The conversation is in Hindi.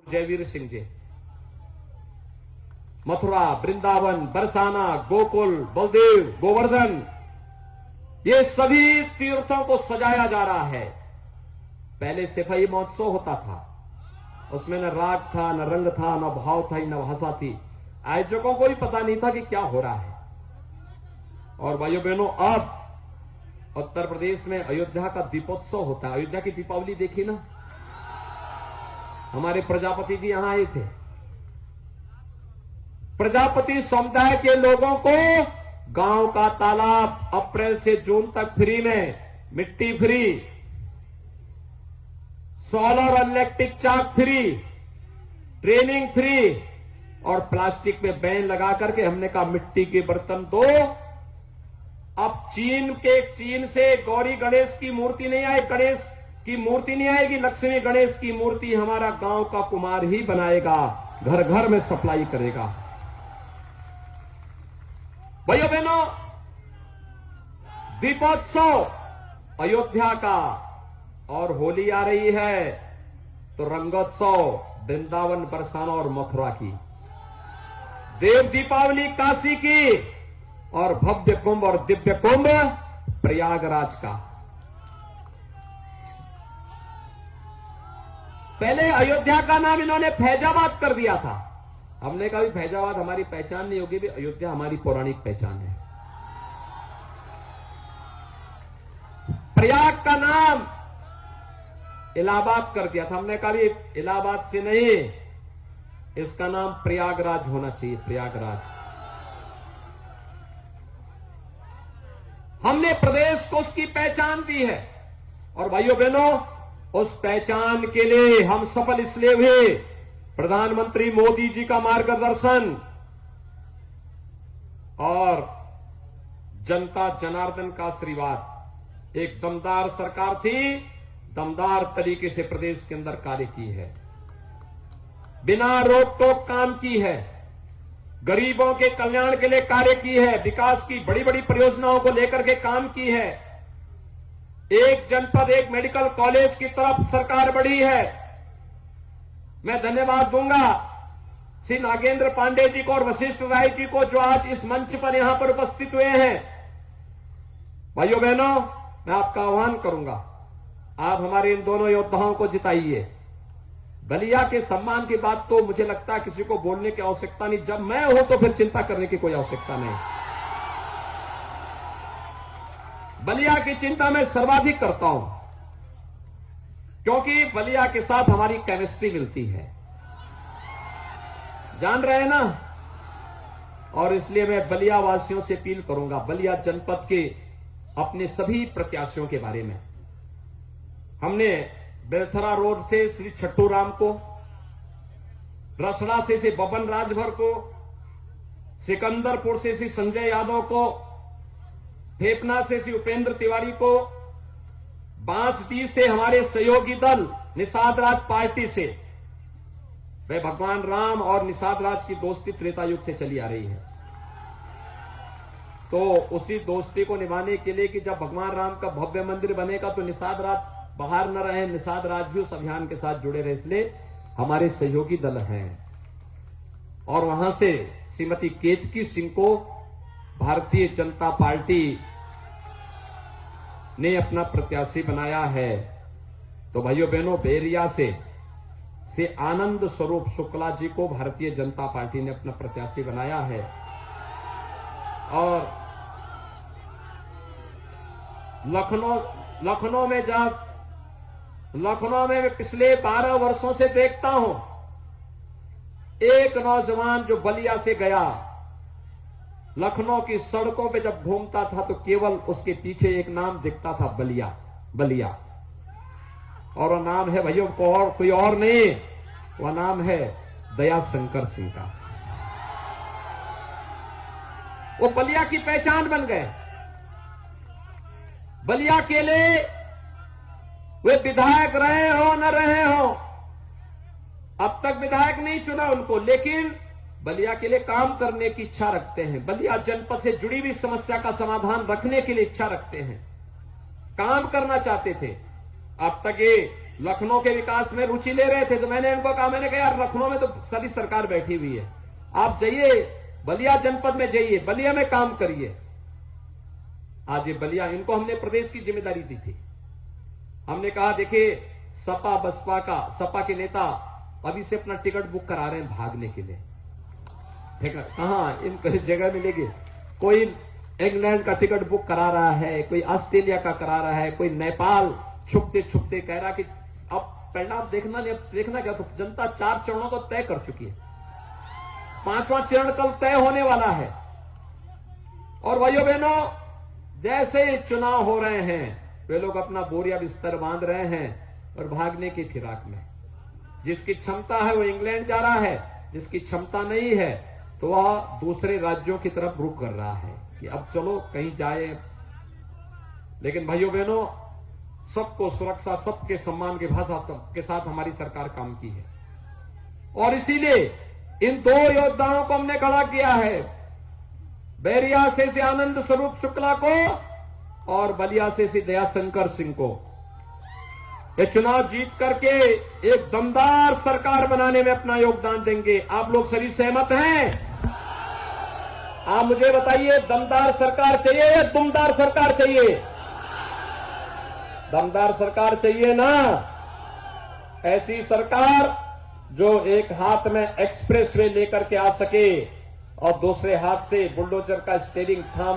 जयवीर सिंह जी। मथुरा, वृंदावन, बरसाना, गोकुल, बलदेव, गोवर्धन, ये सभी तीर्थों को सजाया जा रहा है। पहले सिपाही महोत्सव होता था, उसमें न राग था, न रंग था, न भाव था, न भाषा थी। आयोजकों को भी पता नहीं था कि क्या हो रहा है। और भाइयों बहनों, अब उत्तर प्रदेश में अयोध्या का दीपोत्सव होता है। अयोध्या की दीपावली देखी ना, हमारे प्रजापति जी यहां आए थे। प्रजापति समुदाय के लोगों को गांव का तालाब अप्रैल से जून तक फ्री में, मिट्टी फ्री, सोलर और इलेक्ट्रिक चाक फ्री, ट्रेनिंग फ्री, और प्लास्टिक में बैन लगा करके हमने कहा मिट्टी के बर्तन दो। अब चीन से गौरी गणेश की मूर्ति नहीं आए, गणेश की मूर्ति नहीं आएगी, लक्ष्मी गणेश की मूर्ति हमारा गांव का कुमार ही बनाएगा, घर घर में सप्लाई करेगा। भाइयों बहनों, दीपोत्सव अयोध्या का, और होली आ रही है तो रंगोत्सव वृंदावन, बरसाना और मथुरा की, देव दीपावली काशी की, और भव्य कुंभ और दिव्य कुंभ प्रयागराज का। पहले अयोध्या का नाम इन्होंने फैजाबाद कर दिया था। हमने कहा भी फैजाबाद हमारी पहचान नहीं होगी, भी अयोध्या हमारी पौराणिक पहचान है। प्रयाग का नाम इलाहाबाद कर दिया था। हमने कहा भी इलाहाबाद से नहीं, इसका नाम प्रयागराज होना चाहिए, प्रयागराज। हमने प्रदेश को उसकी पहचान दी है। और भाइयों बहनों, उस पहचान के लिए हम सफल इसलिए हुए, प्रधानमंत्री मोदी जी का मार्गदर्शन और जनता जनार्दन का आशीर्वाद। एक दमदार सरकार थी, दमदार तरीके से प्रदेश के अंदर कार्य की है, बिना रोक टोक काम की है, गरीबों के कल्याण के लिए कार्य की है, विकास की बड़ी बड़ी परियोजनाओं को लेकर के काम की है। एक जनपद एक मेडिकल कॉलेज की तरफ सरकार बढ़ी है। मैं धन्यवाद दूंगा श्री नागेंद्र पांडे जी को और वशिष्ठ राय जी को, जो आज इस मंच पर यहां पर उपस्थित हुए हैं। भाइयों बहनों, मैं आपका आह्वान करूंगा, आप हमारे इन दोनों योद्धाओं को जिताइए। बलिया के सम्मान की बात तो मुझे लगता है किसी को बोलने की आवश्यकता नहीं, जब मैं हूं तो फिर चिंता करने की कोई आवश्यकता नहीं। बलिया की चिंता मैं सर्वाधिक करता हूं, क्योंकि बलिया के साथ हमारी केमिस्ट्री मिलती है, जान रहे हैं ना। और इसलिए मैं बलिया वासियों से अपील करूंगा, बलिया जनपद के अपने सभी प्रत्याशियों के बारे में। हमने बेलथरा रोड से श्री छट्टू राम को, रसड़ा से बबन राजभर को, सिकंदरपुर से श्री संजय यादव को, फेपना से श्री उपेंद्र तिवारी को, बांसडीह से हमारे सहयोगी दल निषाद राज पार्टी से, वे भगवान राम और निषाद राज की दोस्ती त्रेता युग से चली आ रही है। तो उसी दोस्ती को निभाने के लिए कि जब भगवान राम का भव्य मंदिर बनेगा तो निषाद राज बाहर न रहे, निषाद राज भी उस अभियान के साथ जुड़े रहे, इसलिए हमारे सहयोगी दल हैं। और वहां से श्रीमती केतकी सिंह को भारतीय जनता पार्टी ने अपना प्रत्याशी बनाया है। तो भाइयों बहनों, बेरिया से आनंद स्वरूप शुक्ला जी को भारतीय जनता पार्टी ने अपना प्रत्याशी बनाया है। और लखनऊ में मैं पिछले 12 वर्षों से देखता हूं, एक नौजवान जो बलिया से गया, लखनऊ की सड़कों पे जब घूमता था तो केवल उसके पीछे एक नाम दिखता था, बलिया, बलिया। और वह नाम है भाइयों कोई और नहीं, वह नाम है दया शंकर सिंह का। वो बलिया की पहचान बन गए। बलिया के लिए वे विधायक रहे हो न रहे हो, अब तक विधायक नहीं चुना उनको, लेकिन बलिया के लिए काम करने की इच्छा रखते हैं, बलिया जनपद से जुड़ी हुई समस्या का समाधान रखने के लिए इच्छा रखते हैं, काम करना चाहते थे। अब तक ये लखनऊ के विकास में रुचि ले रहे थे, तो मैंने इनको कहा, मैंने कहा यार लखनऊ में तो सारी सरकार बैठी हुई है, आप जाइए बलिया जनपद में, जाइए बलिया में काम करिए। आज ये बलिया, इनको हमने प्रदेश की जिम्मेदारी दी थी। हमने कहा देखिए सपा के नेता अभी से अपना टिकट बुक करा रहे हैं भागने के लिए। ठीक है, कहां इनको जगह मिलेगी? कोई इंग्लैंड का टिकट बुक करा रहा है, कोई ऑस्ट्रेलिया का करा रहा है, कोई नेपाल छुपते छुपते कह रहा कि अब परिणाम देखना क्या, तो जनता 4 चरणों को तय कर चुकी है, 5वां चरण कल तय होने वाला है। और भाइयों बहनों, जैसे चुनाव हो रहे हैं वे लोग अपना बोरिया बिस्तर बांध रहे हैं और भागने की फिराक में। जिसकी क्षमता है वो इंग्लैंड जा रहा है, जिसकी क्षमता नहीं है तो वह दूसरे राज्यों की तरफ रुख कर रहा है कि अब चलो कहीं जाए। लेकिन भाइयों बहनों, सबको सुरक्षा, सबके सम्मान के साथ हमारी सरकार काम की है और इसीलिए इन 2 योद्धाओं को हमने खड़ा किया है, बैरिया से आनंद स्वरूप शुक्ला को और बलिया से दयाशंकर सिंह को। ये चुनाव जीत करके एक दमदार सरकार बनाने में अपना योगदान देंगे। आप लोग सभी सहमत हैं? आप मुझे बताइए, दमदार सरकार चाहिए या दुमदार सरकार चाहिए? दमदार सरकार चाहिए ना? ऐसी सरकार जो एक हाथ में एक्सप्रेसवे लेकर के आ सके और दूसरे हाथ से बुलडोजर का स्टीयरिंग थाम